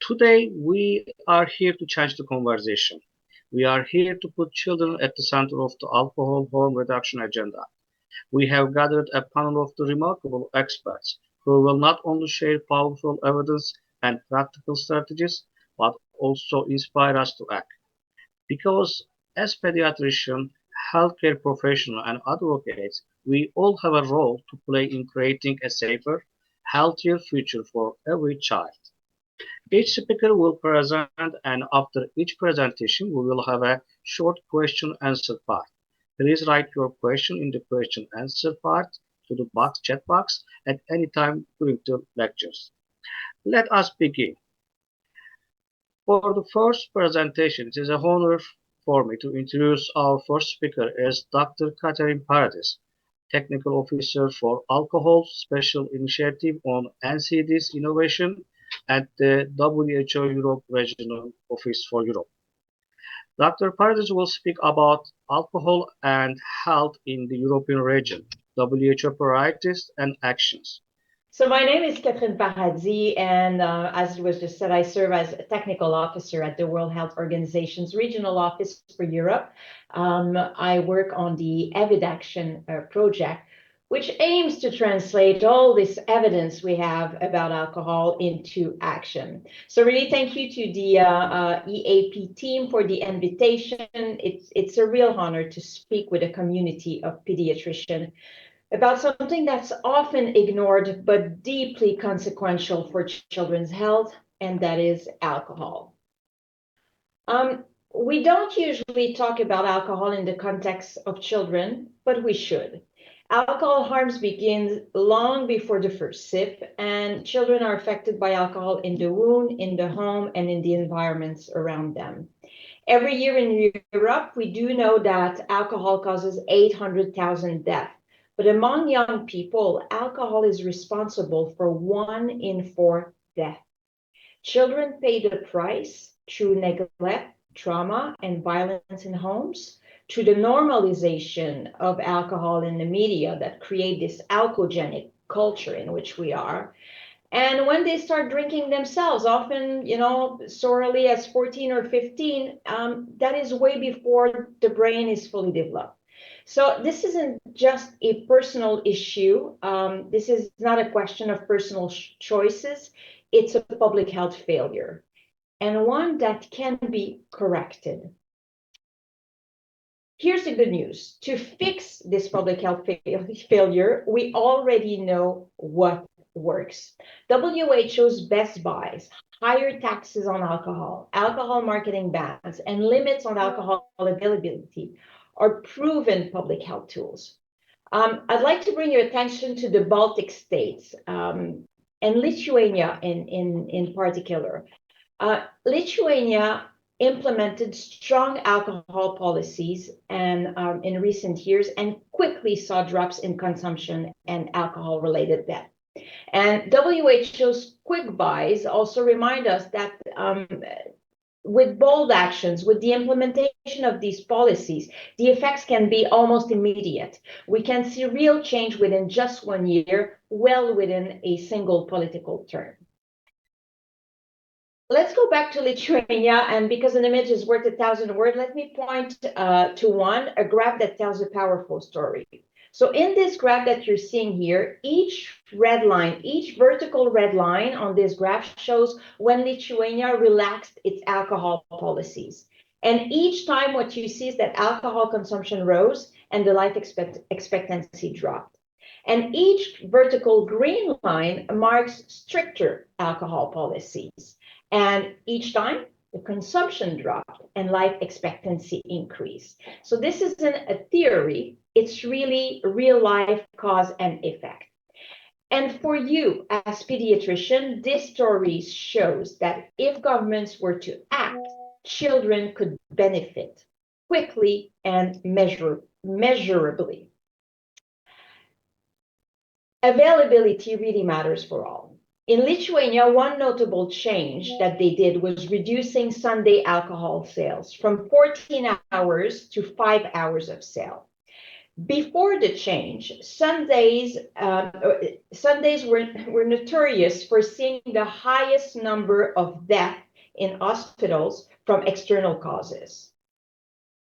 Today, we are here to change the conversation. We are here to put children at the center of the alcohol harm reduction agenda. We have gathered a panel of the remarkable experts who will not only share powerful evidence and practical strategies, but also inspire us to act. Because as pediatricians, healthcare professionals, and advocates, we all have a role to play in creating a safer, healthier future for every child. Each speaker will present, and after each presentation, we will have a short question answer part. Please write your question in the question answer part to the chat box at any time during the lectures. Let us begin. For the first presentation, it is an honor for me to introduce our first speaker as Dr. Catherine Paradis, Technical Officer for Alcohol Special Initiative on NCD's Innovation at the WHO Europe Regional Office for Europe. Dr. Paradis will speak about alcohol and health in the European region, WHO priorities and actions. So my name is Catherine Paradis, and as was just said, I serve as a technical officer at the World Health Organization's Regional Office for Europe. I work on the EVID Action project, which aims to translate all this evidence we have about alcohol into action. So really thank you to the EAP team for the invitation. It's a real honor to speak with a community of pediatricians about something that's often ignored but deeply consequential for children's health, and that is alcohol. We don't usually talk about alcohol in the context of children, but we should. Alcohol harms begins long before the first sip, and children are affected by alcohol in the womb, in the home, and in the environments around them. Every year in Europe, we do know that alcohol causes 800,000 deaths. But among young people, alcohol is responsible for 1 in 4 deaths. Children pay the price through neglect, trauma, and violence in homes, to the normalization of alcohol in the media that create this alcoholic culture in which we are. And when they start drinking themselves, often, so early as 14 or 15, that is way before the brain is fully developed. So this isn't just a personal issue. This is not a question of personal choices. It's a public health failure, and one that can be corrected. Here's the good news. To fix this public health failure, we already know what works. WHO's best buys, higher taxes on alcohol marketing bans, and limits on alcohol availability are proven public health tools. I'd like to bring your attention to the Baltic states and Lithuania in particular. Lithuania implemented strong alcohol policies and in recent years, and quickly saw drops in consumption and alcohol-related death. And WHO's quick buys also remind us that with bold actions, with the implementation of these policies, the effects can be almost immediate. We can see real change within just 1 year, well within a single political term. Let's go back to Lithuania, and because an image is worth 1,000 words, let me point to a graph that tells a powerful story. So in this graph that you're seeing here, each vertical red line on this graph shows when Lithuania relaxed its alcohol policies. And each time what you see is that alcohol consumption rose and the life expectancy dropped. And each vertical green line marks stricter alcohol policies. And each time the consumption dropped and life expectancy increased. So this isn't a theory, it's really real life cause and effect. And for you as pediatrician, this story shows that if governments were to act, children could benefit quickly and measurably. Availability really matters for all. In Lithuania, one notable change that they did was reducing Sunday alcohol sales from 14 hours to 5 hours of sale. Before the change, Sundays were notorious for seeing the highest number of deaths in hospitals from external causes.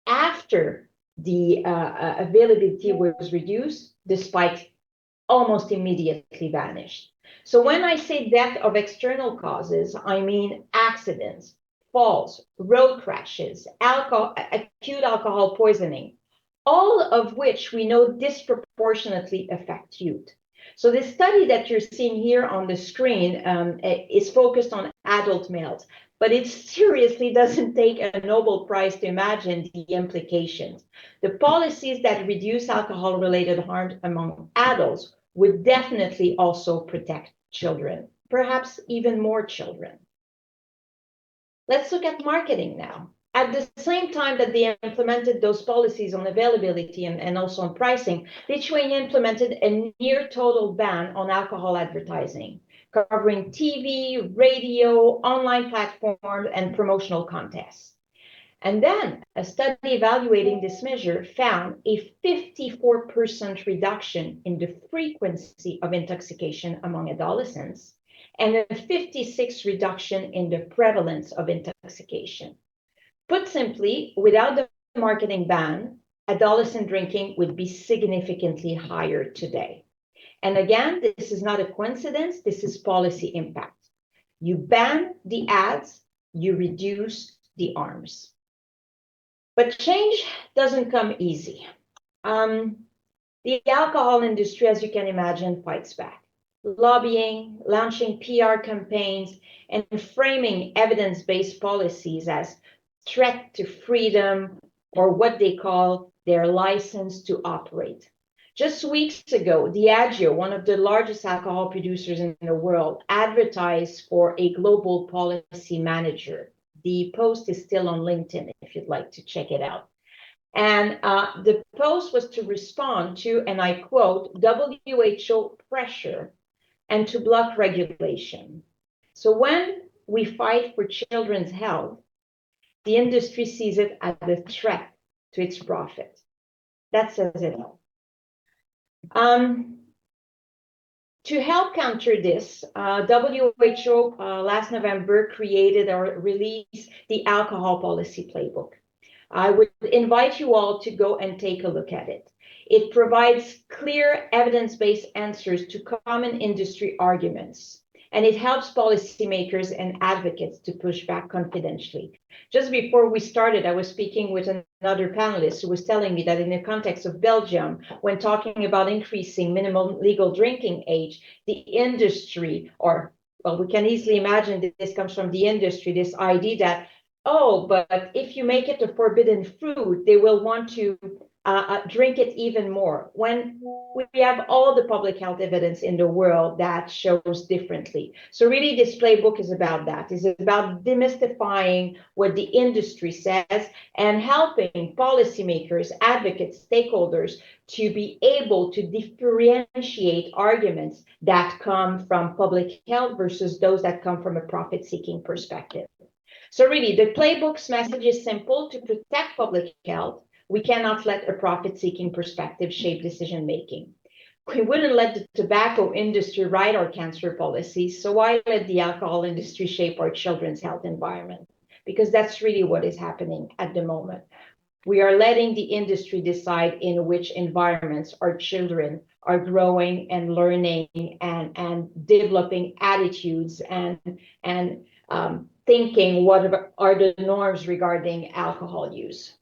After the availability was reduced, the spike almost immediately vanished. So when I say death of external causes, I mean accidents, falls, road crashes, acute alcohol poisoning, all of which we know disproportionately affect youth. So the study that you're seeing here on the screen is focused on adult males, but it seriously doesn't take a Nobel Prize to imagine the implications. The policies that reduce alcohol-related harm among adults would definitely also protect children, perhaps even more children. Let's look at marketing now. At the same time that they implemented those policies on availability and also on pricing, Lithuania implemented a near total ban on alcohol advertising, covering TV, radio, online platforms, and promotional contests. And then a study evaluating this measure found a 54% reduction in the frequency of intoxication among adolescents and a 56% reduction in the prevalence of intoxication. Put simply, without the marketing ban, adolescent drinking would be significantly higher today. And again, this is not a coincidence, this is policy impact. You ban the ads, you reduce the arms. But change doesn't come easy. The alcohol industry, as you can imagine, fights back. Lobbying, launching PR campaigns, and framing evidence-based policies as threat to freedom or what they call their license to operate. Just weeks ago, Diageo, one of the largest alcohol producers in the world, advertised for a global policy manager. The post is still on LinkedIn if you'd like to check it out. And the post was to respond to, and I quote, WHO pressure and to block regulation. So when we fight for children's health, the industry sees it as a threat to its profit. That says it all. To help counter this, WHO last November created or released the Alcohol Policy Playbook. I would invite you all to go and take a look at it. It provides clear evidence-based answers to common industry arguments, and it helps policymakers and advocates to push back confidentially. Just before we started, I was speaking with another panelist who was telling me that in the context of Belgium, when talking about increasing minimum legal drinking age, the industry, or well, we can easily imagine that this comes from the industry, this idea that, oh, but if you make it a forbidden fruit, they will want to drink it even more, when we have all the public health evidence in the world that shows differently. So really this playbook is about that. It's about demystifying what the industry says and helping policymakers, advocates, stakeholders to be able to differentiate arguments that come from public health versus those that come from a profit-seeking perspective. So really, the playbook's message is simple: to protect public health, we cannot let a profit-seeking perspective shape decision-making. We wouldn't let the tobacco industry write our cancer policies, so why let the alcohol industry shape our children's health environment? Because that's really what is happening at the moment. We are letting the industry decide in which environments our children are growing and learning and developing attitudes and thinking what are the norms regarding alcohol use.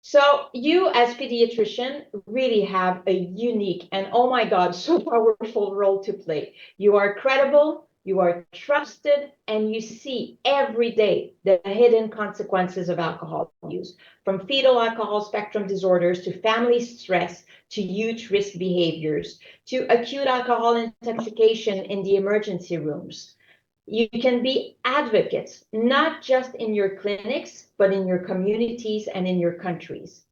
So you as pediatrician really have a unique and, oh my God, so powerful role to play. You are credible, you are trusted, and you see every day the hidden consequences of alcohol use, from fetal alcohol spectrum disorders to family stress to youth risk behaviors to acute alcohol intoxication in the emergency rooms. You can be advocates, not just in your clinics, but in your communities and in your countries.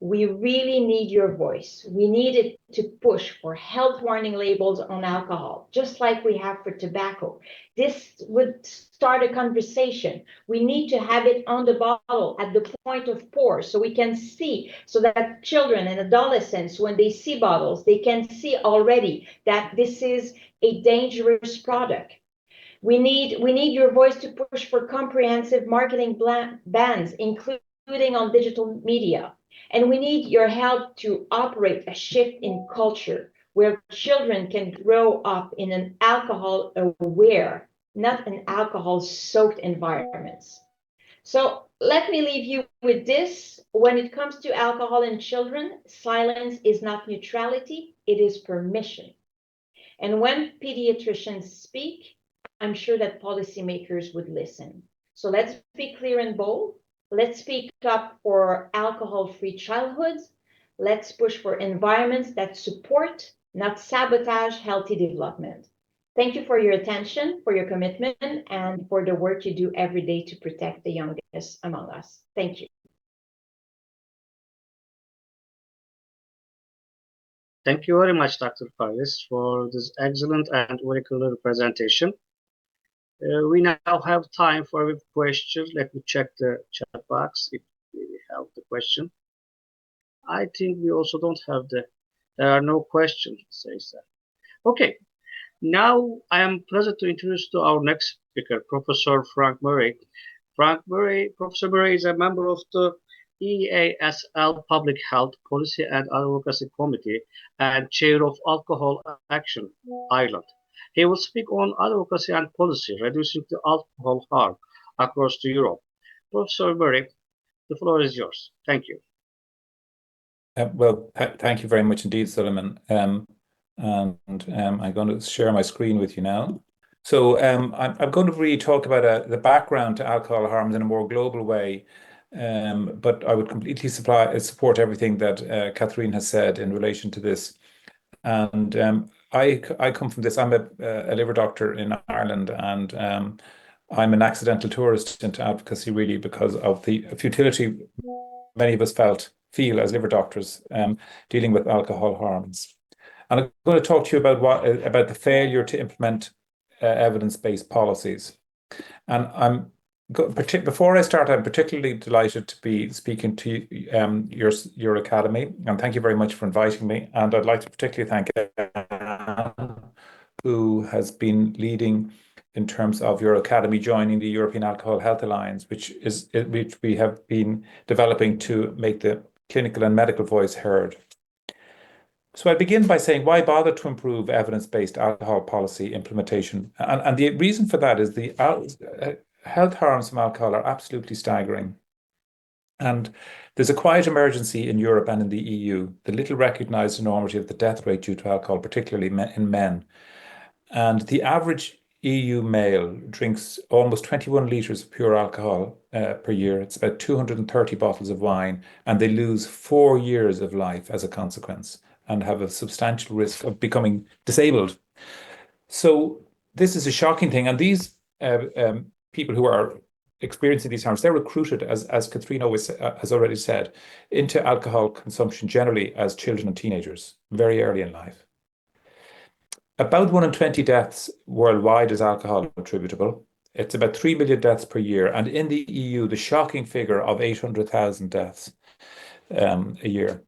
We really need your voice. We need it to push for health warning labels on alcohol, just like we have for tobacco. This would start a conversation. We need to have it on the bottle at the point of pour so we can see, so that children and adolescents, when they see bottles, they can see already that this is a dangerous product. We need your voice to push for comprehensive marketing bans, including on digital media. And we need your help to operate a shift in culture where children can grow up in an alcohol aware, not an alcohol soaked environments. So let me leave you with this. When it comes to alcohol in children, silence is not neutrality, it is permission. And when pediatricians speak, I'm sure that policymakers would listen. So let's be clear and bold. Let's speak up for alcohol-free childhoods. Let's push for environments that support, not sabotage, healthy development. Thank you for your attention, for your commitment, and for the work you do every day to protect the youngest among us. Thank you. Thank you very much, Dr. Paradis, for this excellent and very clear presentation. We now have time for questions. Let me check the chat box if we have the question. I think we also don't have there are no questions, says that. Okay, now I am pleased to introduce to our next speaker, Professor Frank Murray. Professor Murray is a member of the EASL Public Health Policy and Advocacy Committee and Chair of Alcohol Action Ireland. He will speak on advocacy and policy, reducing the alcohol harm across Europe. Professor Murray, the floor is yours. Thank you. Thank you very much indeed, Suleyman. I'm going to share my screen with you now. So I'm going to really talk about the background to alcohol harms in a more global way, but I would completely support everything that Catherine has said in relation to this. And I come from this. I'm a liver doctor in Ireland, and I'm an accidental tourist into advocacy really because of the futility many of us feel as liver doctors dealing with alcohol harms. And I'm going to talk to you about the failure to implement evidence-based policies. And before I start, I'm particularly delighted to be speaking to your academy, and thank you very much for inviting me. And I'd like to particularly thank Anne, who has been leading in terms of your academy joining the European Alcohol Health Alliance, which we have been developing to make the clinical and medical voice heard. So I begin by saying, why bother to improve evidence-based alcohol policy implementation? And the reason for that is the health harms from alcohol are absolutely staggering. And there's a quiet emergency in Europe and in the EU, the little recognized enormity of the death rate due to alcohol, particularly in men. And the average EU male drinks almost 21 litres of pure alcohol per year. It's about 230 bottles of wine, and they lose 4 years of life as a consequence and have a substantial risk of becoming disabled. So this is a shocking thing. And these people who are experiencing these harms, they're recruited, as Catherine has already said, into alcohol consumption generally as children and teenagers, very early in life. About 1 in 20 deaths worldwide is alcohol attributable. It's about 3 million deaths per year. And in the EU, the shocking figure of 800,000 deaths a year.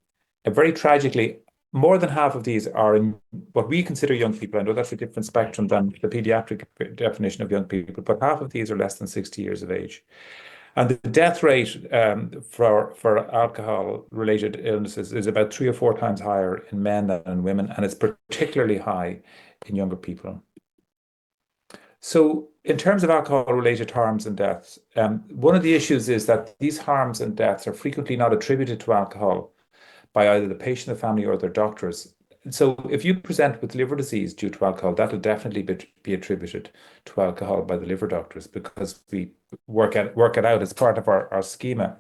And very tragically, more than half of these are in what we consider young people. I know that's a different spectrum than the pediatric definition of young people, but half of these are less than 60 years of age. And the death rate for alcohol-related illnesses is about 3 or 4 times higher in men than in women, and it's particularly high in younger people. So in terms of alcohol-related harms and deaths, one of the issues is that these harms and deaths are frequently not attributed to alcohol by either the patient, the family, or their doctors. So if you present with liver disease due to alcohol, that will definitely be attributed to alcohol by the liver doctors because we work it out as part of our schema.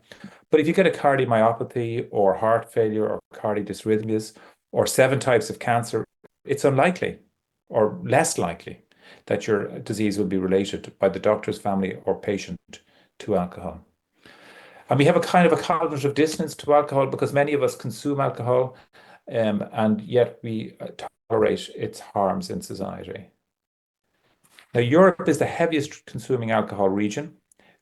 But if you get a cardiomyopathy or heart failure or cardiodysrhythmias or 7 types of cancer, it's unlikely or less likely that your disease will be related by the doctor's family or patient to alcohol. And we have a kind of a cognitive dissonance to alcohol because many of us consume alcohol and yet we tolerate its harms in society. Now, Europe is the heaviest consuming alcohol region.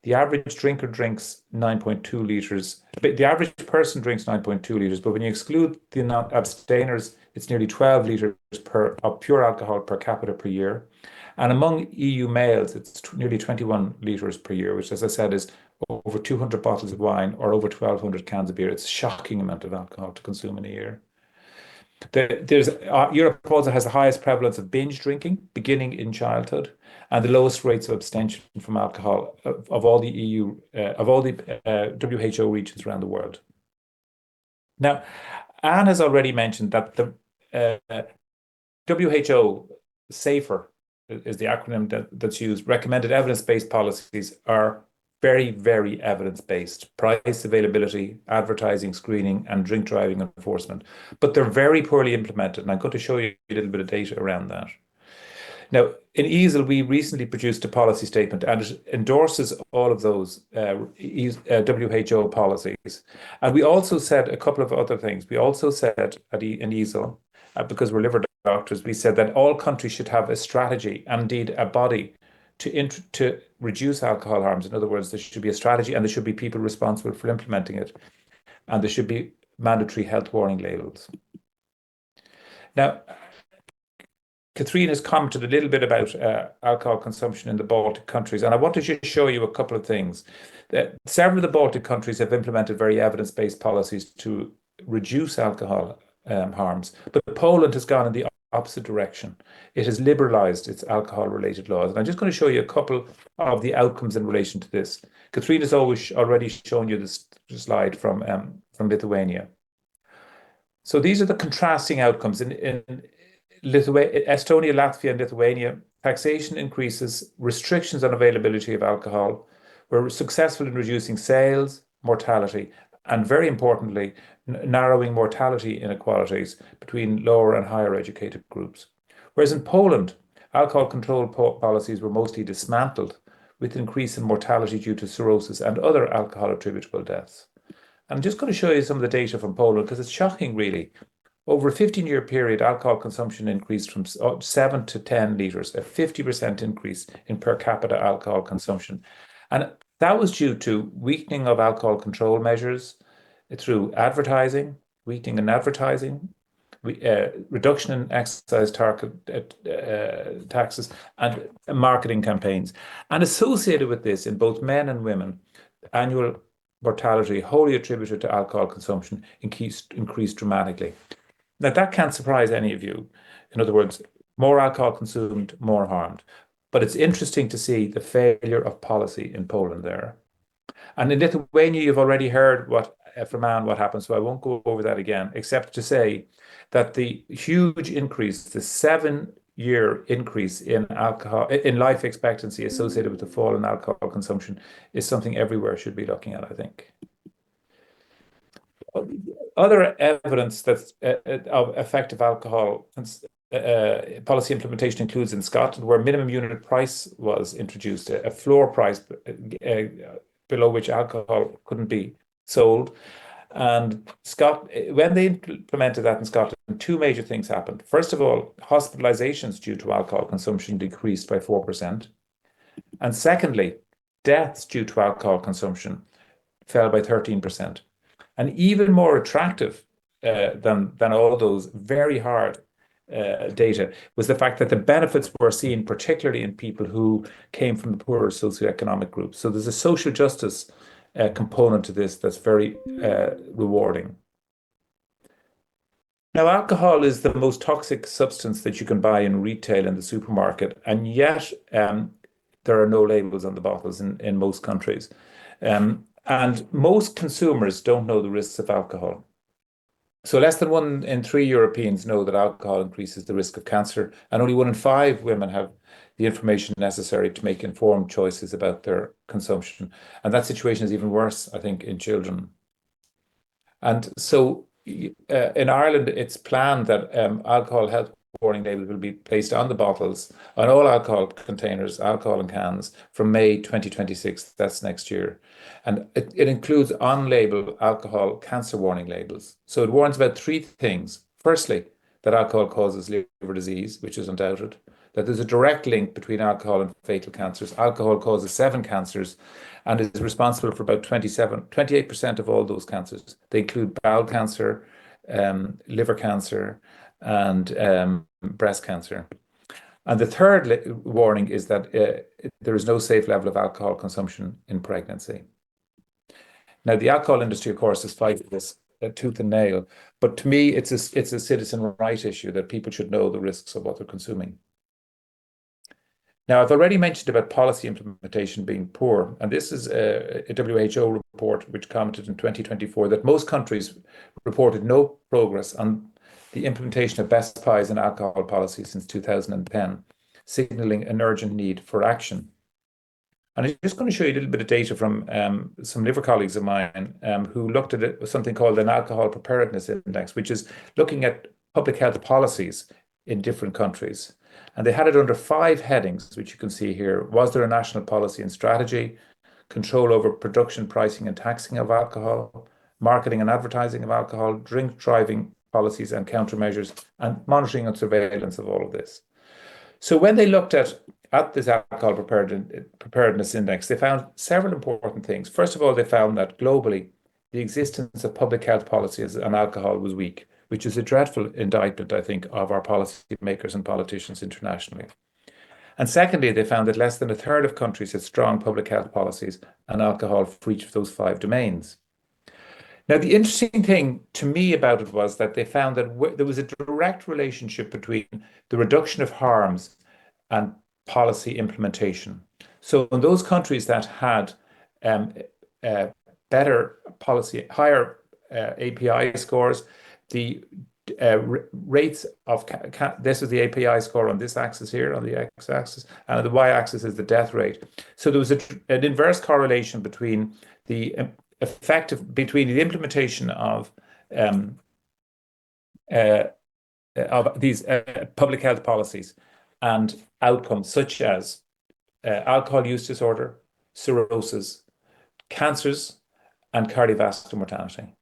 The average drinker drinks 9.2 litres. The average person drinks 9.2 litres, but when you exclude the abstainers, it's nearly 12 litres of pure alcohol per capita per year. And among EU males, it's nearly 21 litres per year, which, as I said, is over 200 bottles of wine or over 1,200 cans of beer. It's a shocking amount of alcohol to consume in a year. Europe also has the highest prevalence of binge drinking beginning in childhood and the lowest rates of abstention from alcohol of all the WHO regions around the world. Now, Anne has already mentioned that the WHO SAFER is the acronym that's used. Recommended evidence-based policies are very, very evidence-based. Price, availability, advertising, screening, and drink driving enforcement. But they're very poorly implemented, and I'm going to show you a little bit of data around that. Now, in EASL, we recently produced a policy statement, and it endorses all of those WHO policies. And we also said a couple of other things. We also said in EASL, because we're liver doctors, we said that all countries should have a strategy, and indeed a body, to reduce alcohol harms. In other words, there should be a strategy and there should be people responsible for implementing it. And there should be mandatory health warning labels. Now, Catherine has commented a little bit about alcohol consumption in the Baltic countries, and I want to just show you a couple of things. Several of the Baltic countries have implemented very evidence-based policies to reduce alcohol harms, but Poland has gone in the opposite direction. It has liberalized its alcohol-related laws. And I'm just going to show you a couple of the outcomes in relation to this. Catherine has already shown you this slide from Lithuania. So these are the contrasting outcomes. In Estonia, Latvia, and Lithuania, taxation increases, restrictions on availability of alcohol were successful in reducing sales, mortality, and very importantly, narrowing mortality inequalities between lower and higher educated groups. Whereas in Poland, alcohol control policies were mostly dismantled, with an increase in mortality due to cirrhosis and other alcohol attributable deaths. I'm just going to show you some of the data from Poland because it's shocking, really. Over a 15-year period, alcohol consumption increased from 7 to 10 litres, a 50% increase in per capita alcohol consumption. And that was due to weakening of alcohol control measures through advertising, weakening in advertising, reduction in excise taxes, and marketing campaigns. And associated with this, in both men and women, annual mortality wholly attributed to alcohol consumption increased dramatically. Now, that can't surprise any of you. In other words, more alcohol consumed, more harmed. But it's interesting to see the failure of policy in Poland there. And in Lithuania, you've already heard from Anne what happened, so I won't go over that again, except to say that the huge increase, the 7-year increase in life expectancy associated with the fall in alcohol consumption is something everywhere should be looking at, I think. Other evidence that's of effective alcohol policy implementation includes in Scotland, where minimum unit price was introduced, a floor price below which alcohol couldn't be sold. And when they implemented that in Scotland, two major things happened. First of all, hospitalizations due to alcohol consumption decreased by 4%. And secondly, deaths due to alcohol consumption fell by 13%. And even more attractive than all of those very hard data was the fact that the benefits were seen particularly in people who came from the poorer socioeconomic groups. So there's a social justice component to this that's very rewarding. Now, alcohol is the most toxic substance that you can buy in retail in the supermarket, and yet there are no labels on the bottles in most countries. And most consumers don't know the risks of alcohol. So less than 1 in 3 Europeans know that alcohol increases the risk of cancer, and only 1 in 5 women have the information necessary to make informed choices about their consumption. And that situation is even worse, I think, in children. And so in Ireland, it's planned that alcohol health warning labels will be placed on the bottles, on all alcohol containers, alcohol and cans, from May 2026. That's next year. And it includes on-label alcohol cancer warning labels. So it warns about 3 things. Firstly, that alcohol causes liver disease, which is undoubted. that there's a direct link between alcohol and fatal cancers. Alcohol causes 7 cancers and is responsible for about 28% of all those cancers. They include bowel cancer, liver cancer, and breast cancer. And the third warning is that there is no safe level of alcohol consumption in pregnancy. Now, the alcohol industry, of course, is fighting this tooth and nail, but to me, it's a citizen right issue that people should know the risks of what they're consuming. Now, I've already mentioned about policy implementation being poor, and this is a WHO report which commented in 2024 that most countries reported no progress on the implementation of best pies and alcohol policy since 2010, signaling an urgent need for action. And I'm just going to show you a little bit of data from some liver colleagues of mine who looked at something called an alcohol preparedness index, which is looking at public health policies in different countries. And they had it under 5 headings, which you can see here. Was there a national policy and strategy? Control over production, pricing, and taxing of alcohol, marketing and advertising of alcohol, drink driving policies and countermeasures, and monitoring and surveillance of all of this. So when they looked at this alcohol preparedness index, they found several important things. First of all, they found that globally, the existence of public health policies on alcohol was weak, which is a dreadful indictment, I think, of our policymakers and politicians internationally. And secondly, they found that less than a third of countries had strong public health policies on alcohol for each of those 5 domains. Now, the interesting thing to me about it was that they found that there was a direct relationship between the reduction of harms and policy implementation. So in those countries that had better policy, higher API scores, the rates of, this is the API score on this axis here, on the x-axis, and the y-axis is the death rate. So there was an inverse correlation between the between the implementation of these public health policies and outcomes such as alcohol use disorder, cirrhosis, cancers, and cardiovascular mortality.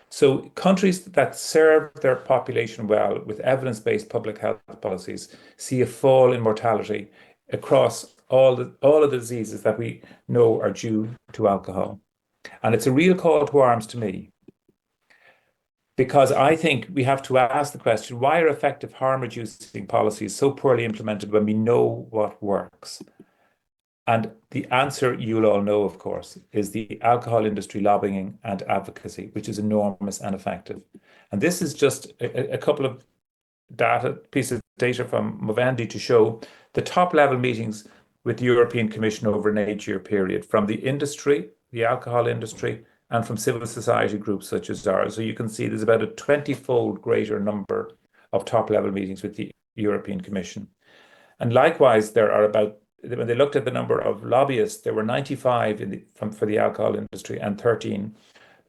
So countries that serve their population well with evidence-based public health policies see a fall in mortality across all of the diseases that we know are due to alcohol. And it's a real call to arms to me, because I think we have to ask the question, why are effective harm-reducing policies so poorly implemented when we know what works? And the answer, you'll all know, of course, is the alcohol industry lobbying and advocacy, which is enormous and effective. And this is just a couple of pieces of data from Movendi to show the top-level meetings with the European Commission over an 8-year period from the industry, the alcohol industry, and from civil society groups such as ours. So you can see there's about a 20-fold greater number of top-level meetings with the European Commission. And likewise, there are about, when they looked at the number of lobbyists, there were 95 for the alcohol industry and 13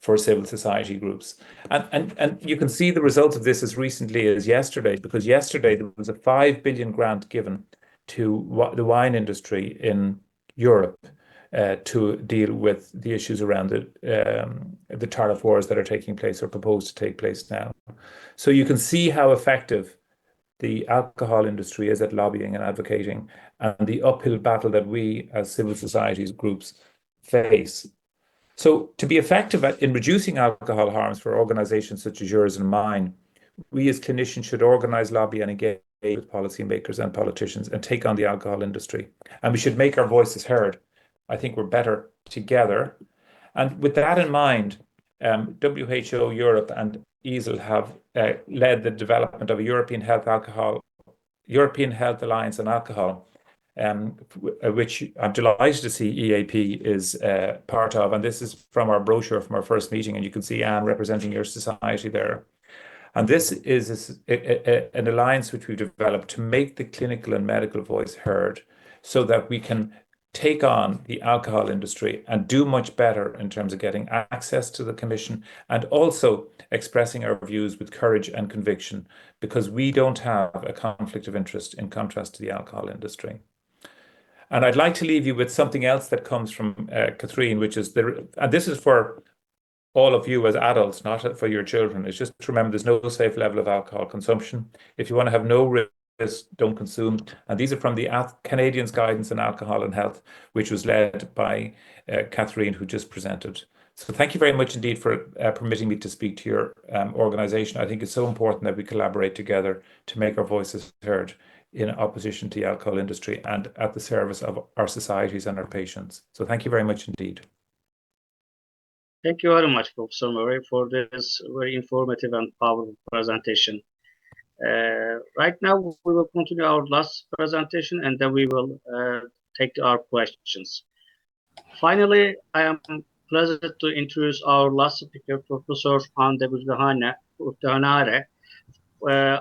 for civil society groups. And you can see the results of this as recently as yesterday, because yesterday there was a 5 billion grant given to the wine industry in Europe to deal with the issues around the tariff wars that are taking place or proposed to take place now. So you can see how effective the alcohol industry is at lobbying and advocating, and the uphill battle that we as civil societies groups face. So to be effective in reducing alcohol harms for organizations such as yours and mine, we as clinicians should organize, lobby, and engage with policymakers and politicians and take on the alcohol industry. And we should make our voices heard. I think we're better together. And with that in mind, WHO Europe and EASL have led the development of a European Health Alliance on Alcohol, which I'm delighted to see EAP is part of. And this is from our brochure from our first meeting, and you can see Anne representing your society there. And this is an alliance which we've developed to make the clinical and medical voice heard, so that we can take on the alcohol industry and do much better in terms of getting access to the Commission and also expressing our views with courage and conviction, because we don't have a conflict of interest in contrast to the alcohol industry. And I'd like to leave you with something else that comes from Catherine, which is, and this is for all of you as adults, not for your children. It's just to remember there's no safe level of alcohol consumption. If you want to have no don't consume. And these are from the Canadians Guidance on Alcohol and Health, which was led by Catherine, who just presented. So thank you very much indeed for permitting me to speak to your organisation. I think it's so important that we collaborate together to make our voices heard in opposition to the alcohol industry and at the service of our societies and our patients. So thank you very much indeed. Thank you very much, Professor Murray, for this very informative and powerful presentation. Right now, we will continue our last presentation, and then we will take our questions. Finally, I am pleased to introduce our last speaker, Professor Ann De Guchtenaere,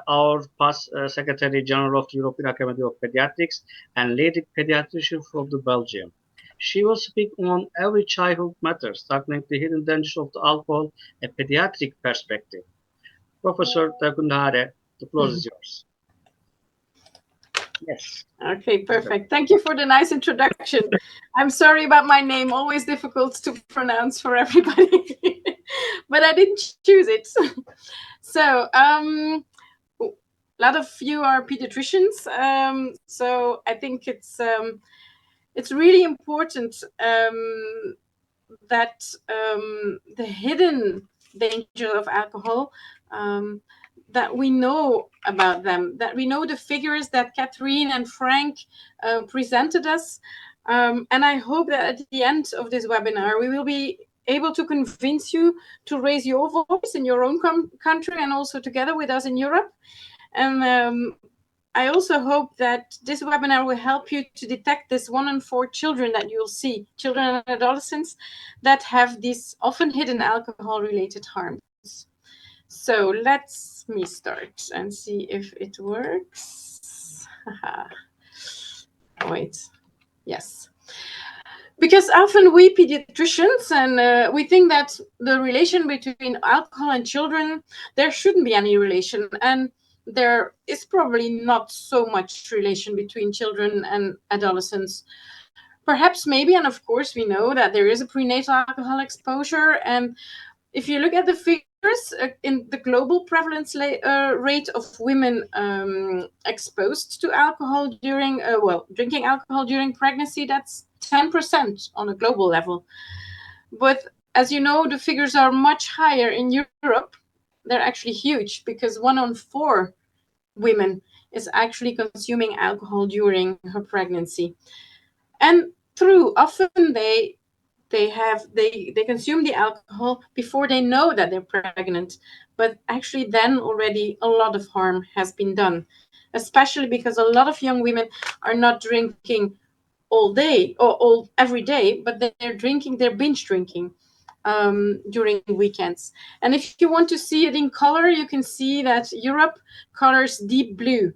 our past Secretary General of the European Academy of Paediatrics and leading pediatrician from Belgium. She will speak on Every Childhood Matters, tackling the hidden dangers of the alcohol, a pediatric perspective. Professor De Guchtenaere, the floor is yours. Yes. Okay, perfect. Thank you for the nice introduction. I'm sorry about my name, always difficult to pronounce for everybody, but I didn't choose it. So a lot of you are pediatricians, so I think it's really important that the hidden danger of alcohol, that we know about them, that we know the figures that Catherine and Frank presented us. And I hope that at the end of this webinar, we will be able to convince you to raise your voice in your own country and also together with us in Europe. And I also hope that this webinar will help you to detect this 1 in 4 children that you'll see, children and adolescents that have these often hidden alcohol-related harms. So let me start and see if it works. Wait, yes. Because often we pediatricians, and we think that the relation between alcohol and children, there shouldn't be any relation. And there is probably not so much relation between children and adolescents. Perhaps maybe, and of course we know that there is a prenatal alcohol exposure. And if you look at the figures in the global prevalence rate of women exposed to alcohol during, drinking alcohol during pregnancy, that's 10% on a global level. But as you know, the figures are much higher in Europe. They're actually huge because 1 in 4 women is actually consuming alcohol during her pregnancy. And often they consume the alcohol before they know that they're pregnant, but actually then already a lot of harm has been done, especially because a lot of young women are not drinking all day or every day, but they're binge drinking during weekends. And if you want to see it in color, you can see that Europe colors deep blue.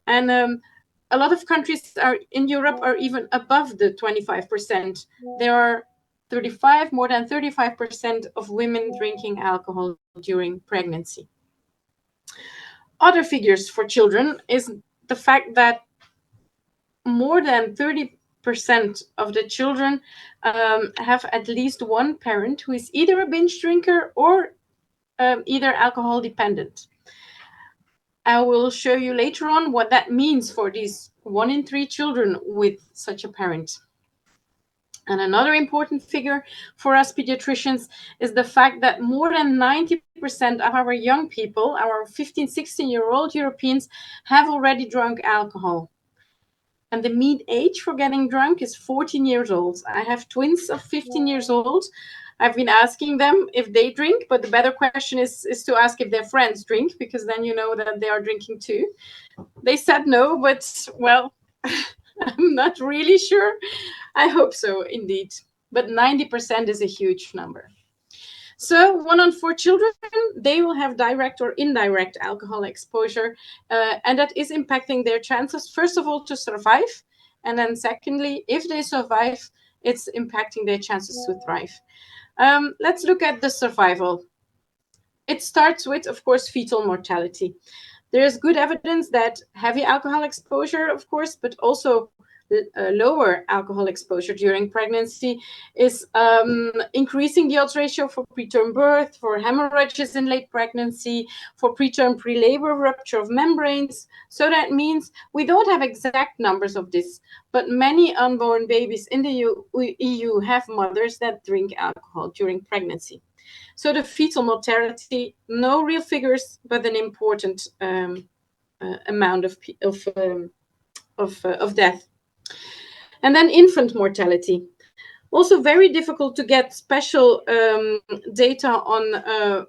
And a lot of countries in Europe are even above the 25%. There are more than 35% of women drinking alcohol during pregnancy. Other figures for children is the fact that more than 30% of the children have at least one parent who is either a binge drinker or either alcohol dependent. I will show you later on what that means for these 1 in 3 children with such a parent. And another important figure for us pediatricians is the fact that more than 90% of our young people, our 15, 16-year-old Europeans, have already drunk alcohol. And the mean age for getting drunk is 14 years old. I have twins of 15 years old. I've been asking them if they drink, but the better question is to ask if their friends drink, because then you know that they are drinking too. They said no, but well, I'm not really sure. I hope so, indeed. But 90% is a huge number. So 1 in 4 children, they will have direct or indirect alcohol exposure, and that is impacting their chances, first of all, to survive. And then secondly, if they survive, it's impacting their chances to thrive. Let's look at the survival. It starts with, of course, fetal mortality. There is good evidence that heavy alcohol exposure, of course, but also lower alcohol exposure during pregnancy is increasing the odds ratio for preterm birth, for hemorrhages in late pregnancy, for preterm pre-labor rupture of membranes. So that means we don't have exact numbers of this, but many unborn babies in the EU have mothers that drink alcohol during pregnancy. So the fetal mortality, no real figures, but an important amount of death. And then infant mortality. Also very difficult to get special data on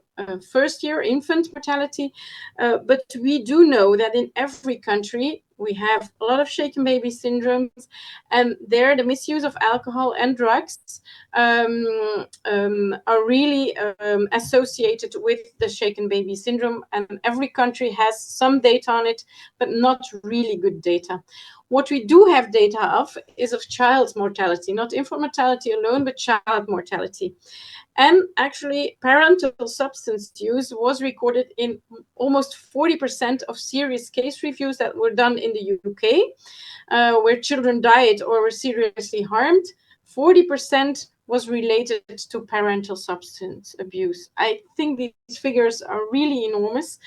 first-year infant mortality, but we do know that in every country we have a lot of shaken baby syndromes, and there the misuse of alcohol and drugs are really associated with the shaken baby syndrome, and every country has some data on it, but not really good data. What we do have data of is of child mortality, not infant mortality alone, but child mortality. And actually, parental substance use was recorded in almost 40% of serious case reviews that were done in the UK, where children died or were seriously harmed. 40% was related to parental substance abuse. I think these figures are really enormous.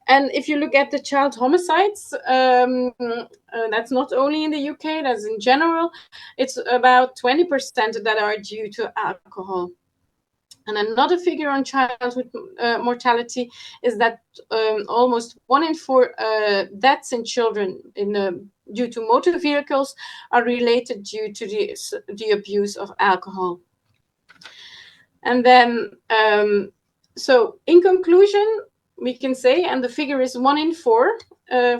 And if you look at the child homicides, that's not only in the UK, that's in general, it's about 20% that are due to alcohol. And another figure on childhood mortality is that almost 1 in 4 deaths in children due to motor vehicles are related due to the abuse of alcohol. And then, so in conclusion, we can say, and the figure is 1 in 4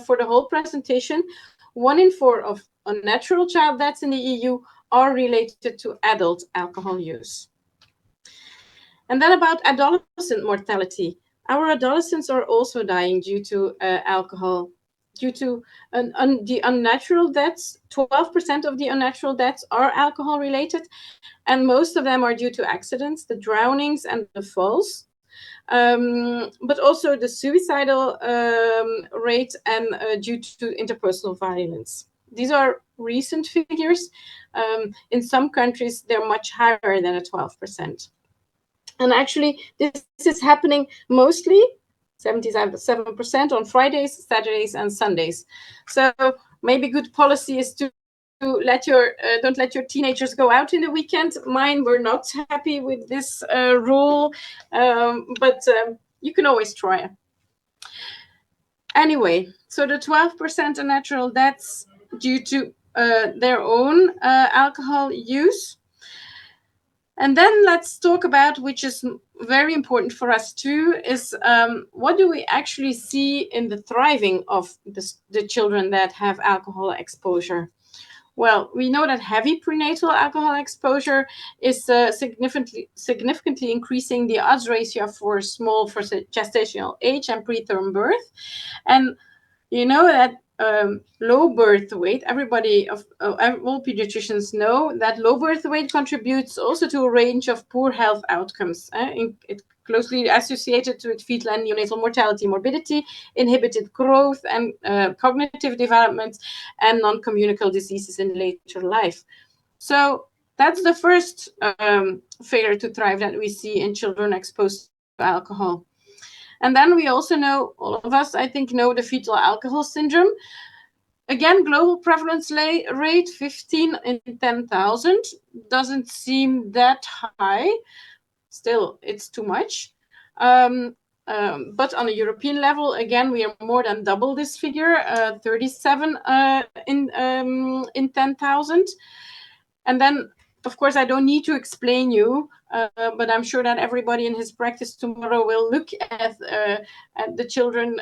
for the whole presentation, 1 in 4 of unnatural child deaths in the EU are related to adult alcohol use. And then about adolescent mortality. Our adolescents are also dying due to alcohol, due to the unnatural deaths. 12% of the unnatural deaths are alcohol related, and most of them are due to accidents, the drownings and the falls. But also the suicidal rate and due to interpersonal violence. These are recent figures. In some countries, they're much higher than 12%. And actually, this is happening mostly 77% on Fridays, Saturdays, and Sundays. So maybe good policy is to let your don't let your teenagers go out in the weekend. Mine were not happy with this rule, but you can always try. Anyway, so the 12% unnatural deaths due to their own alcohol use. And then let's talk about, which is very important for us too, is what do we actually see in the thriving of the children that have alcohol exposure? Well, we know that heavy prenatal alcohol exposure is significantly increasing the odds ratio for small for gestational age and preterm birth. And you know that low birth weight, all pediatricians know that low birth weight contributes also to a range of poor health outcomes. It's closely associated with fetal and neonatal mortality, morbidity, inhibited growth and cognitive development, and non-communicable diseases in later life. So that's the first failure to thrive that we see in children exposed to alcohol. And then we also know, all of us, I think, know the fetal alcohol syndrome. Again, global prevalence rate, 15 in 10,000. Doesn't seem that high. Still, it's too much. But on a European level, again, we are more than double this figure, 37 in 10,000. And then, of course, I don't need to explain you, but I'm sure that everybody in his practice tomorrow will look at the children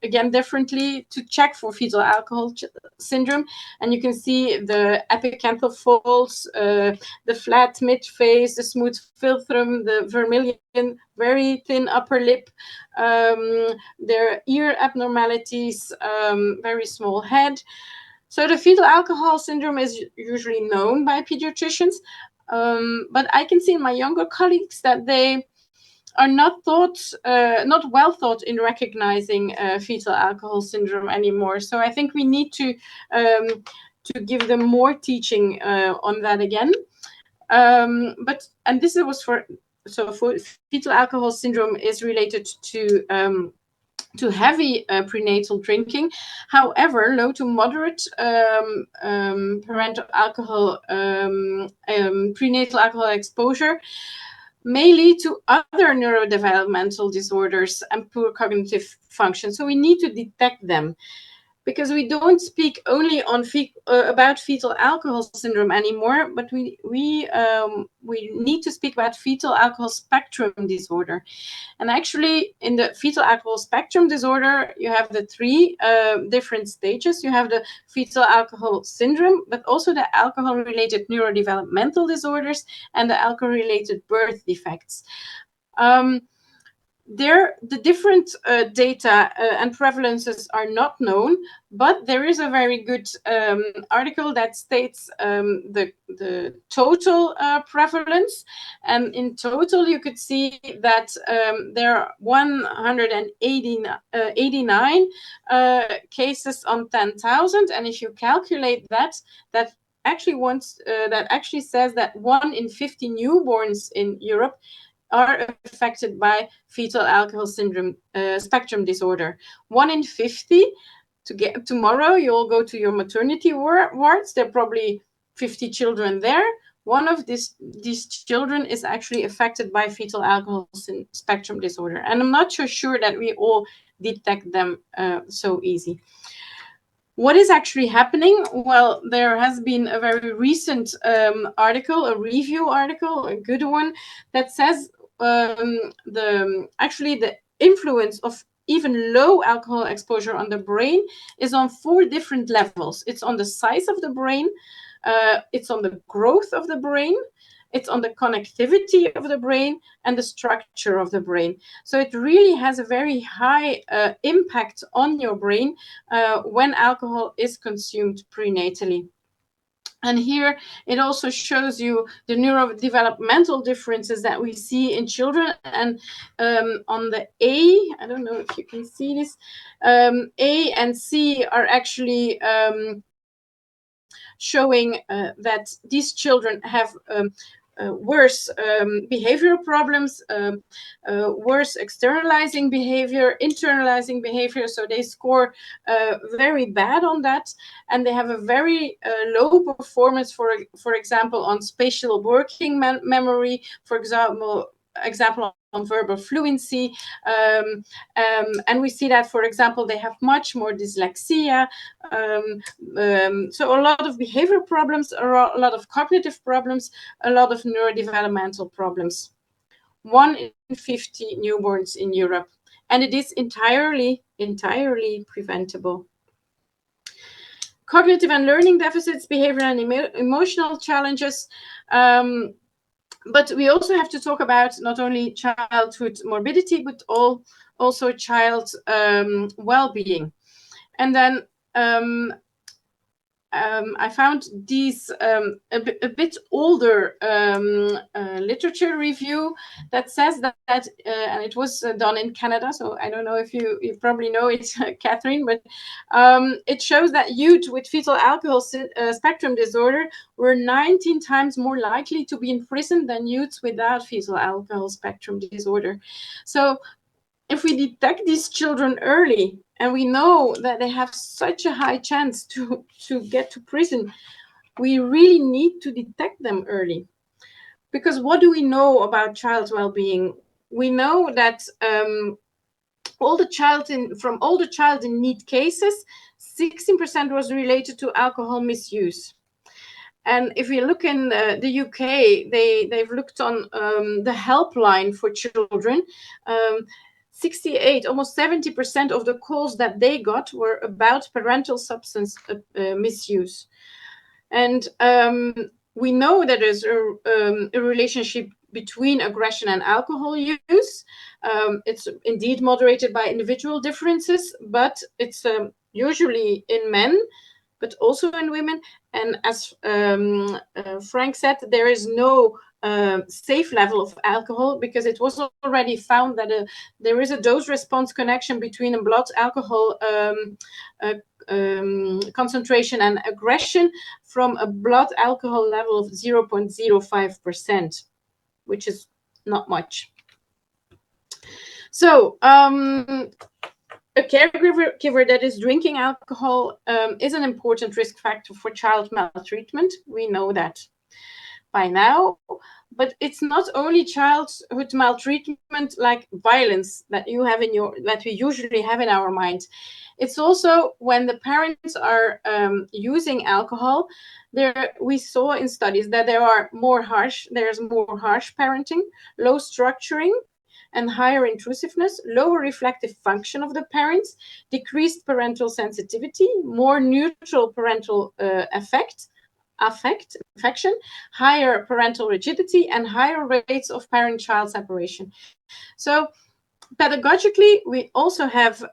again differently to check for fetal alcohol syndrome. And you can see the epicanthal folds, the flat mid-face, the smooth philtrum, the vermilion, very thin upper lip, their ear abnormalities, very small head. So the fetal alcohol syndrome is usually known by pediatricians, but I can see in my younger colleagues that they are not well thought in recognizing fetal alcohol syndrome anymore. So I think we need to give them more teaching on that again. And this was for fetal alcohol syndrome is related to heavy prenatal drinking. However, low to moderate parental alcohol prenatal alcohol exposure may lead to other neurodevelopmental disorders and poor cognitive function. So we need to detect them, because we don't speak only on about fetal alcohol syndrome anymore, but we need to speak about fetal alcohol spectrum disorder. And actually, in the fetal alcohol spectrum disorder, you have the three different stages. You have the fetal alcohol syndrome, but also the alcohol-related neurodevelopmental disorders and the alcohol-related birth defects. The different data and prevalences are not known, but there is a very good article that states the total prevalence. And in total, you could see that there are 189 cases on 10,000. And if you calculate that actually says that 1 in 50 newborns in Europe are affected by fetal alcohol syndrome spectrum disorder. 1 in 50. Tomorrow you'll go to your maternity wards. There are probably 50 children there. One of these children is actually affected by fetal alcohol spectrum disorder, and I'm not so sure that we all detect them so easy. What is actually happening? Well, there has been a very recent article, a review article, a good one, that says the influence of even low alcohol exposure on the brain is on 4 different levels. It's on the size of the brain, it's on the growth of the brain, it's on the connectivity of the brain, and the structure of the brain. So it really has a very high impact on your brain when alcohol is consumed prenatally. And here it also shows you the neurodevelopmental differences that we see in children. And on the I don't know if you can see this, A and C are actually showing that these children have worse behavioral problems, worse externalizing behavior, internalizing behavior. So they score very bad on that, and they have a very low performance, for example, on spatial working memory, for example on verbal fluency, and we see that, for example, they have much more dyslexia, so a lot of behavioral problems, a lot of cognitive problems, a lot of neurodevelopmental problems. 1 in 50 newborns in Europe, and it is entirely preventable. Cognitive and learning deficits, behavioral and emotional challenges. But we also have to talk about not only childhood morbidity, but also child well-being. And then I found these a bit older literature review that says that and it was done in Canada, so I don't know if you probably know it, Catherine, but it shows that youth with fetal alcohol spectrum disorder were 19 times more likely to be in prison than youths without fetal alcohol spectrum disorder. So if we detect these children early, and we know that they have such a high chance to get to prison, we really need to detect them early. Because what do we know about child well-being? We know that from all the child in need cases, 16% was related to alcohol misuse. And if we look in the UK, they've looked on the helpline for children. 68, almost 70% of the calls that they got were about parental substance misuse. And we know that there's a relationship between aggression and alcohol use. It's indeed moderated by individual differences, but it's usually in men but also in women. And as Frank said, there is no safe level of alcohol, because it was already found that there is a dose-response connection between a blood alcohol concentration and aggression from a blood alcohol level of 0.05%, which is not much. So a caregiver that is drinking alcohol is an important risk factor for child maltreatment. We know that by now, but it's not only childhood maltreatment like violence that we usually have in our mind. It's also when the parents are using alcohol. We saw in studies that there's more harsh parenting, low structuring, and higher intrusiveness, lower reflective function of the parents, decreased parental sensitivity, more neutral parental affection, higher parental rigidity, and higher rates of parent-child separation. So pedagogically, we also have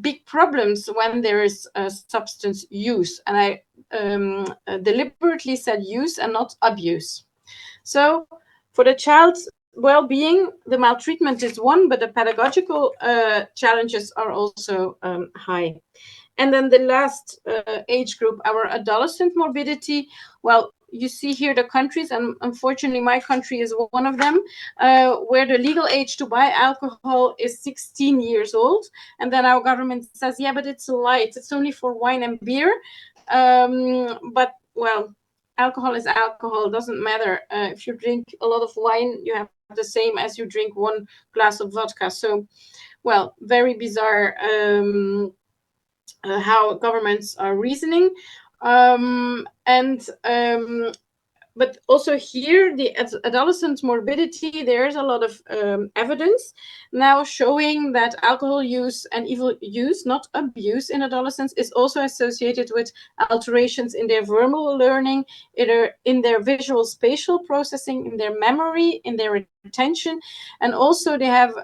big problems when there is substance use. And I deliberately said use and not abuse. So for the child's well-being, the maltreatment is one, but the pedagogical challenges are also high. And then the last age group, our adolescent morbidity. Well, you see here the countries, and unfortunately my country is one of them, where the legal age to buy alcohol is 16 years old. And then our government says, yeah, but it's light. It's only for wine and beer. But, well, alcohol is alcohol. It doesn't matter. If you drink a lot of wine, you have the same as you drink one glass of vodka. So, well, very bizarre how governments are reasoning. But also here, the adolescent morbidity, there's a lot of evidence now showing that alcohol use and evil use, not abuse, in adolescents is also associated with alterations in their verbal learning, in their visual spatial processing, in their memory, in their attention, and also they have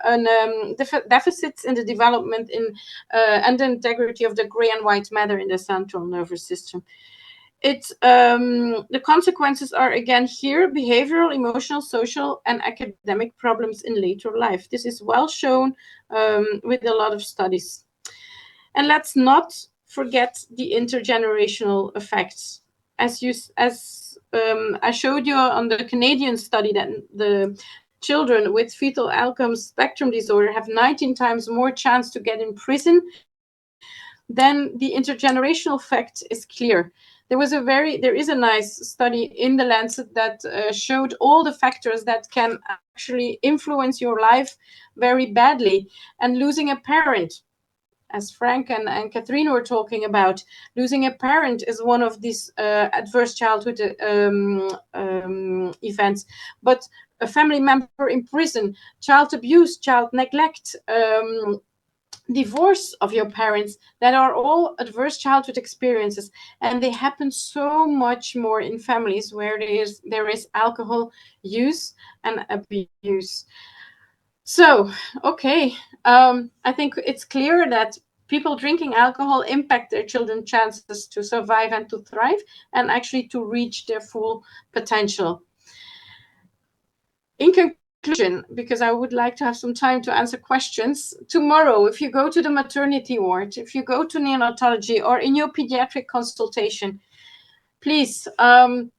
deficits in the development and the integrity of the gray and white matter in the central nervous system. The consequences are, again, here, behavioral, emotional, social, and academic problems in later life. This is well shown with a lot of studies. And let's not forget the intergenerational effects. As I showed you on the Canadian study, that the children with fetal alcohol spectrum disorder have 19 times more chance to get in prison, then the intergenerational effect is clear. There is a nice study in the Lancet that showed all the factors that can actually influence your life very badly. And losing a parent, as Frank and Catherine were talking about, losing a parent is one of these adverse childhood events. But a family member in prison, child abuse, child neglect, divorce of your parents, that are all adverse childhood experiences, and they happen so much more in families where there is alcohol use and abuse. So, okay, I think it's clear that people drinking alcohol impact their children's chances to survive and to thrive, and actually to reach their full potential. In conclusion, because I would like to have some time to answer questions, tomorrow, if you go to the maternity ward, if you go to neonatology, or in your pediatric consultation, please, 1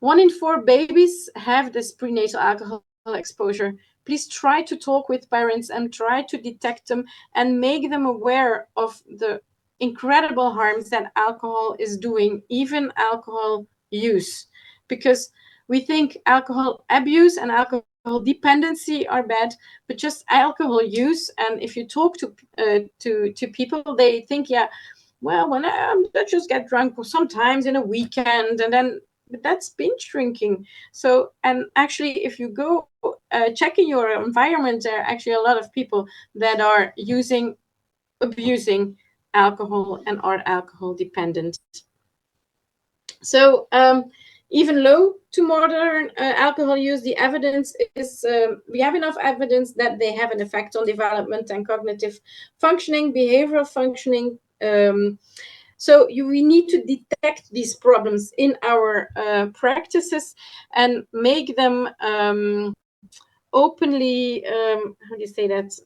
in 4 babies have this prenatal alcohol exposure. Please try to talk with parents and try to detect them and make them aware of the incredible harms that alcohol is doing, even alcohol use, because we think alcohol abuse and alcohol dependency are bad, but just alcohol use. And if you talk to people, they think, yeah, well, when I just get drunk sometimes in a weekend, and then that's binge drinking. So, and actually, if you go check in your environment, there are actually a lot of people that are abusing alcohol and are alcohol dependent. So, even low to modern alcohol use, the evidence is, we have enough evidence that they have an effect on development and cognitive functioning, behavioral functioning, So we need to detect these problems in our practices and make them openly, how do you say that,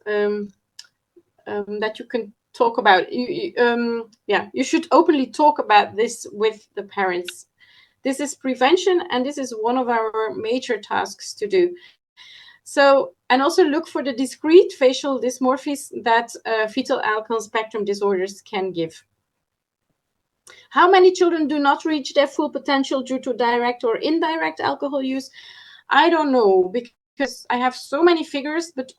that you can talk about. You should openly talk about this with the parents. This is prevention, and this is one of our major tasks to do. So, and also look for the discrete facial dysmorphies that fetal alcohol spectrum disorders can give. How many children do not reach their full potential due to direct or indirect alcohol use? I don't know, because I have so many figures, but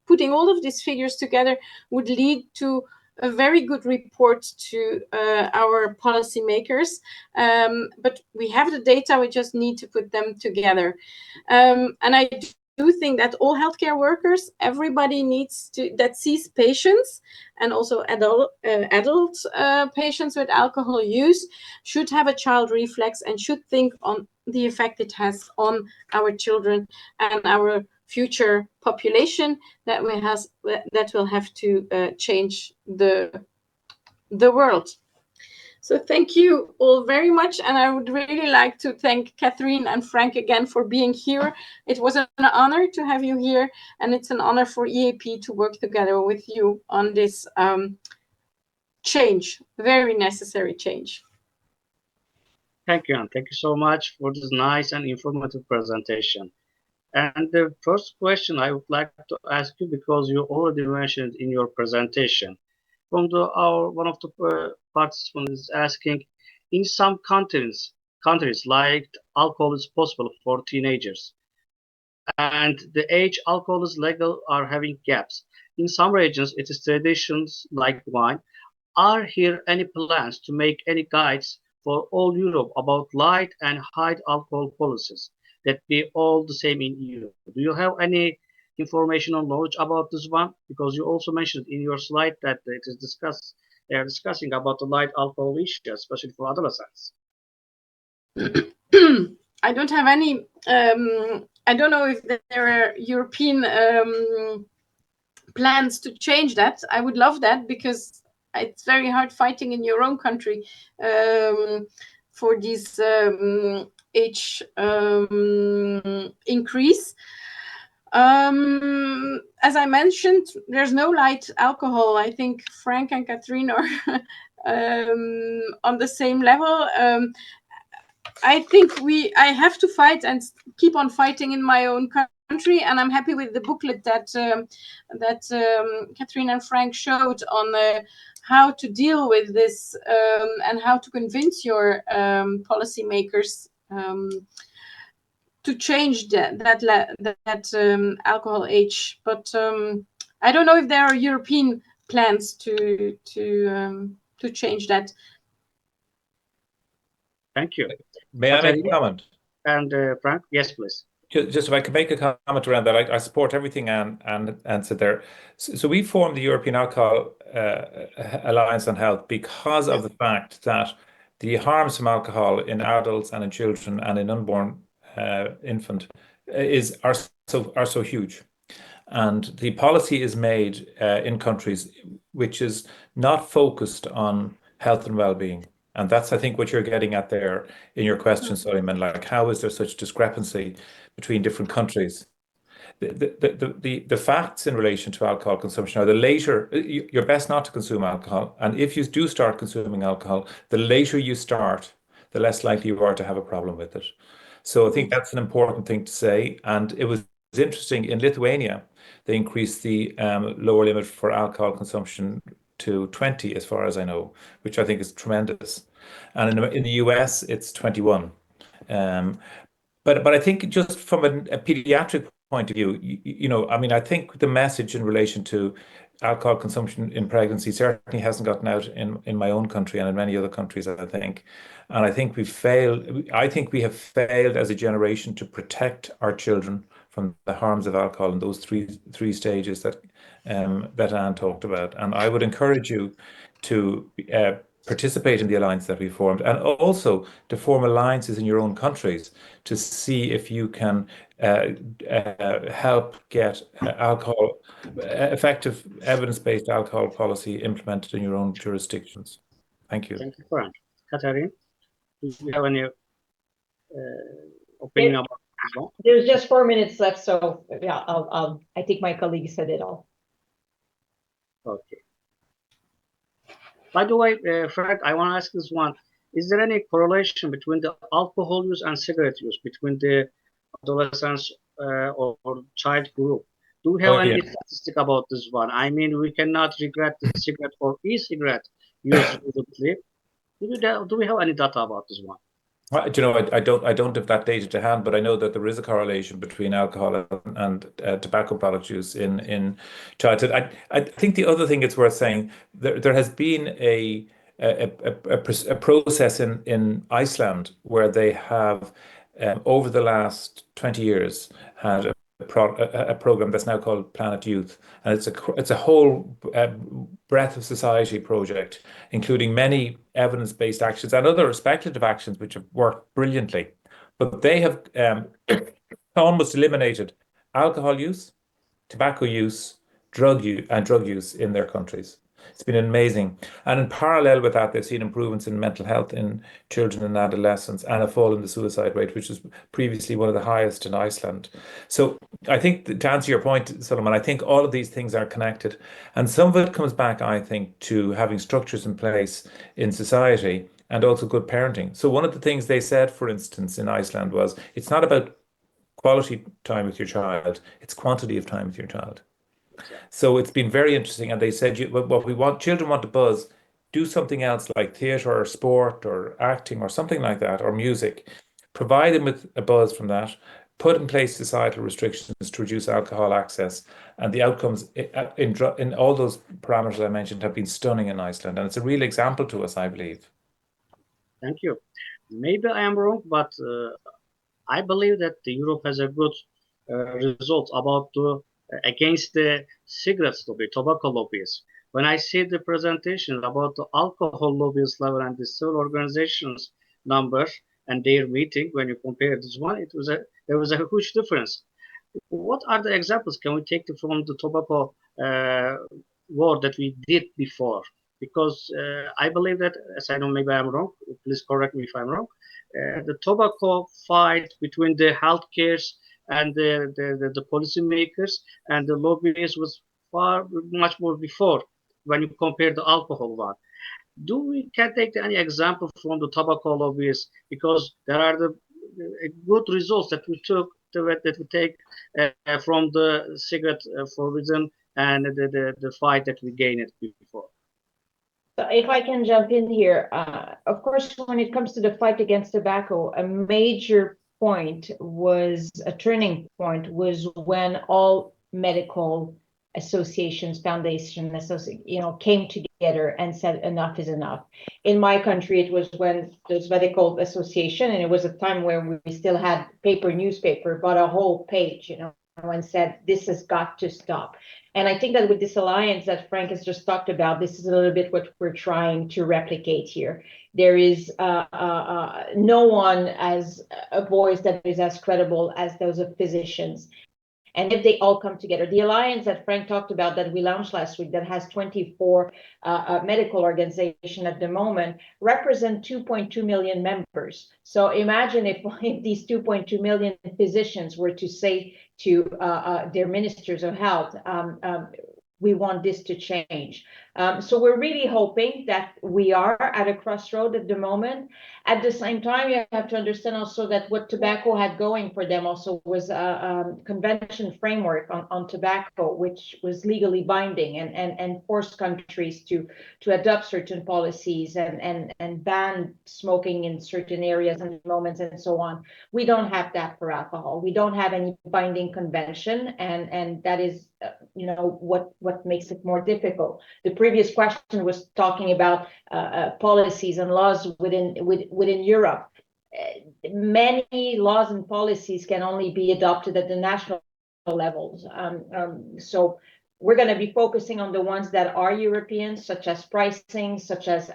putting all of these figures together would lead to a very good report to our policymakers. But we have the data, we just need to put them together. And I do think that all healthcare workers, everybody needs to, that sees patients and also adult patients with alcohol use, should have a child reflex and should think on the effect it has on our children and our future population that will have to change the world. So thank you all very much. And I would really like to thank Catherine and Frank again for being here. It was an honor to have you here. And it's an honor for EAP to work together with you on this change, very necessary change. Thank you, Anne. Thank you so much for this nice and informative presentation. And the first question I would like to ask you, because you already mentioned in your presentation, from one of the participants is asking, in some countries like alcohol is possible for teenagers, and the age alcohol is legal are having gaps. In some regions, it is traditions like wine. Are here any plans to make any guides for all Europe about light and high alcohol policies that be all the same in EU? Do you have any information or knowledge about this one? Because you also mentioned in your slide that it is discussed. They are discussing about the light alcohol issue, especially for adolescents. I don't have any. I don't know if there are European plans to change that. I would love that, because it's very hard fighting in your own country for this age increase. As I mentioned, there's no light alcohol. I think Frank and Catherine are on the same level. I think I have to fight and keep on fighting in my own country, and I'm happy with the booklet that Catherine and Frank showed on how to deal with this and how to convince your policymakers to change that alcohol age. But I don't know if there are European plans to change that. Thank you. May I make a comment? And Frank, yes, please. Just if I could make a comment around that, I support everything Anne said there. So we formed the European Alcohol Alliance on Health because of the fact that the harms from alcohol in adults and in children and in unborn infant are so huge, and the policy is made in countries which is not focused on health and well-being. And that's, I think, what you're getting at there in your question, Suleyman, like how is there such discrepancy between different countries? The facts in relation to alcohol consumption are the later, you're best not to consume alcohol. And if you do start consuming alcohol, the later you start, the less likely you are to have a problem with it. So I think that's an important thing to say. And it was interesting, in Lithuania, they increased the lower limit for alcohol consumption to 20, as far as I know, which I think is tremendous. And in the US, it's 21. But I think just from a pediatric point of view, I mean, I think the message in relation to alcohol consumption in pregnancy certainly hasn't gotten out in my own country and in many other countries, I think. And I think we've failed. I think we have failed as a generation to protect our children from the harms of alcohol in those three stages that Anne talked about. And I would encourage you to participate in the alliance that we formed, and also to form alliances in your own countries to see if you can help get effective evidence-based alcohol policy implemented in your own jurisdictions. Thank you. Thank you, Frank. Catherine, do you have any opinion about this one? There's just 4 minutes left, so yeah, I think my colleague said it all. Okay. By the way, Frank, I want to ask this one. Is there any correlation between the alcohol use and cigarette use between the adolescents or child group? Do we have any statistic about this one? I mean, we cannot regret the cigarette or e-cigarette use recently. Do we have any data about this one? Do you know, I don't have that data to hand, but I know that there is a correlation between alcohol and tobacco product use in childhood. I think the other thing it's worth saying, there has been a process in Iceland where they have over the last 20 years had a program that's now called Planet Youth, and it's a whole breadth of society project, including many evidence-based actions and other speculative actions which have worked brilliantly. But they have almost eliminated alcohol use, tobacco use, drug use in their countries. It's been amazing. And in parallel with that, they've seen improvements in mental health in children and adolescents and a fall in the suicide rate, which was previously one of the highest in Iceland. So I think, to answer your point, Suleyman, I think all of these things are connected. And some of it comes back, I think, to having structures in place in society and also good parenting. So one of the things they said, for instance, in Iceland was, it's not about quality time with your child, it's quantity of time with your child. So it's been very interesting, and they said, what we want, children want to buzz, do something else like theatre or sport or acting or something like that, or music. Provide them with a buzz from that, put in place societal restrictions to reduce alcohol access, and the outcomes in all those parameters I mentioned have been stunning in Iceland, and it's a real example to us, I believe. Thank you. Maybe I am wrong, but I believe that Europe has a good result about against the cigarettes lobby, tobacco lobbies. When I see the presentation about the alcohol lobbies level and the civil organizations numbers and their meeting, when you compare this one, there was a huge difference. What are the examples can we take from the tobacco war that we did before? Because I believe that, as I know, maybe I'm wrong, please correct me if I'm wrong, the tobacco fight between the healthcare and the policymakers and the lobbyists was much more before when you compare the alcohol one. Do we can take any example from the tobacco lobbyists, because there are the good results that we took that we take from the cigarette forbidden and the fight that we gained before. So if I can jump in here, of course, when it comes to the fight against tobacco, a major point was a turning point was when all medical associations, foundations, came together and said enough is enough. In my country, it was when there's medical association, and it was a time where we still had paper newspaper, but a whole page, and said this has got to stop. And I think that with this alliance that Frank has just talked about, this is a little bit what we're trying to replicate here. There is no one as a voice that is as credible as those of physicians. And if they all come together, the alliance that Frank talked about that we launched last week that has 24 medical organizations at the moment represent 2.2 million members. So imagine if these 2.2 million physicians were to say to their ministers of health, we want this to change. So we're really hoping that we are at a crossroad at the moment. At the same time, you have to understand also that what tobacco had going for them also was a convention framework on tobacco, which was legally binding and forced countries to adopt certain policies and ban smoking in certain areas and moments and so on. We don't have that for alcohol. We don't have any binding convention, and that is what makes it more difficult. The previous question was talking about policies and laws within Europe. Many laws and policies can only be adopted at the national levels. So we're going to be focusing on the ones that are European, such as pricing, such as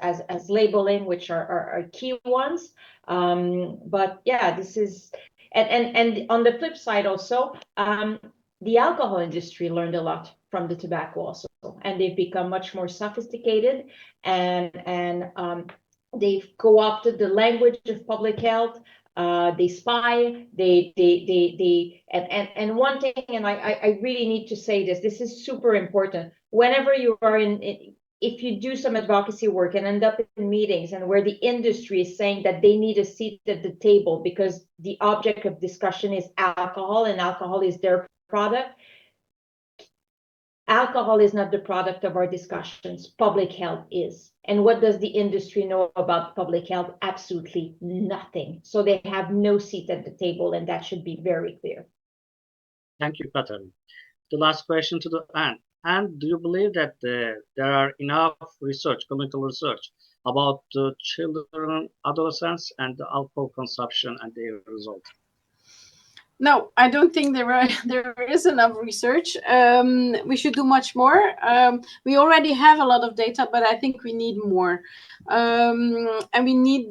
labeling, which are key ones. But yeah, this is, and on the flip side also, the alcohol industry learned a lot from the tobacco also, and they've become much more sophisticated, and they've co-opted the language of public health. They spy, and one thing, and I really need to say this is super important. Whenever you are if you do some advocacy work and end up in meetings and where the industry is saying that they need a seat at the table because the object of discussion is alcohol and alcohol is their product, alcohol is not the product of our discussions. Public health is. And what does the industry know about public health? Absolutely nothing. So they have no seat at the table, and that should be very clear. Thank you, Catherine. The last question to the Ann. Ann, do you believe that there are enough research, clinical research, about children, adolescents, and the alcohol consumption and their result? No, I don't think there is enough research. We should do much more. We already have a lot of data, but I think we need more. And we need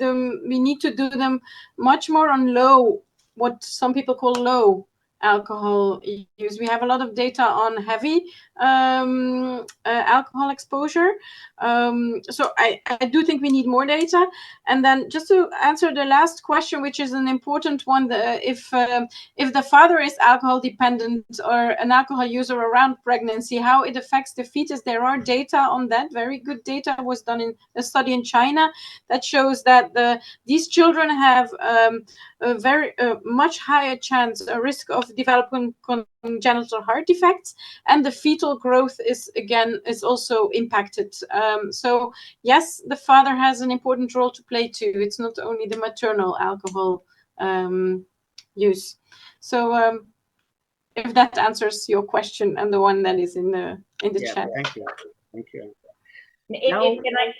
to do them much more on low, what some people call low alcohol use. We have a lot of data on heavy alcohol exposure. So I do think we need more data. And then just to answer the last question, which is an important one, if the father is alcohol dependent or an alcohol user around pregnancy, how it affects the fetus, there are data on that. Very good data was done in a study in China that shows that these children have a very much higher chance, a risk of developing congenital heart defects, and the fetal growth is also impacted. So yes, the father has an important role to play too. It's not only the maternal alcohol use. So if that answers your question and the one that is in the chat. Thank you. Thank you.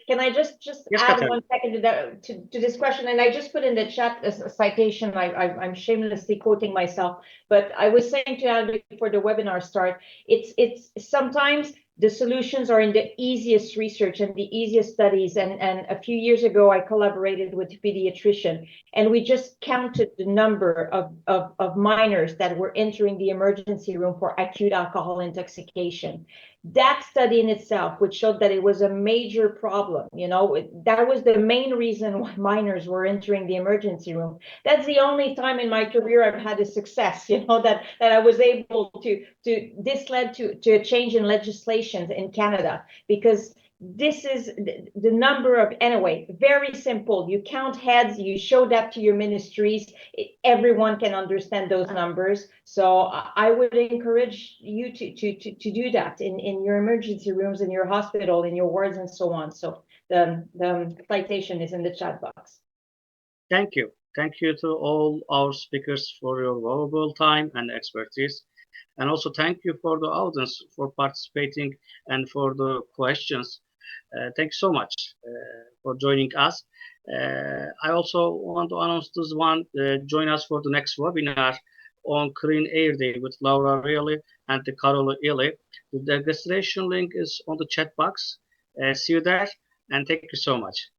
Can I just yes, add Catherine. 1 second to this question? And I just put in the chat a citation. I'm shamelessly quoting myself, but I was saying to Ann before the webinar start, it's sometimes the solutions are in the easiest research and the easiest studies. And a few years ago, I collaborated with a pediatrician, and we just counted the number of minors that were entering the emergency room for acute alcohol intoxication. That study in itself, which showed that it was a major problem, that was the main reason why minors were entering the emergency room. That's the only time in my career I've had a success, that I was able this led to a change in legislation in Canada, because this is the number of, anyway, very simple. You count heads, you show that to your ministries, everyone can understand those numbers. So I would encourage you to do that in your emergency rooms, in your hospital, in your wards, and so on. So the citation is in the chat box. Thank you. Thank you to all our speakers for your valuable time and expertise. And also thank you for the audience for participating and for the questions. Thank you so much for joining us. I also want to announce this one. Join us for the next webinar on Clean Air Day with Laura Reilly and Carola Illy. The registration link is on the chat box. See you there, and thank you so much.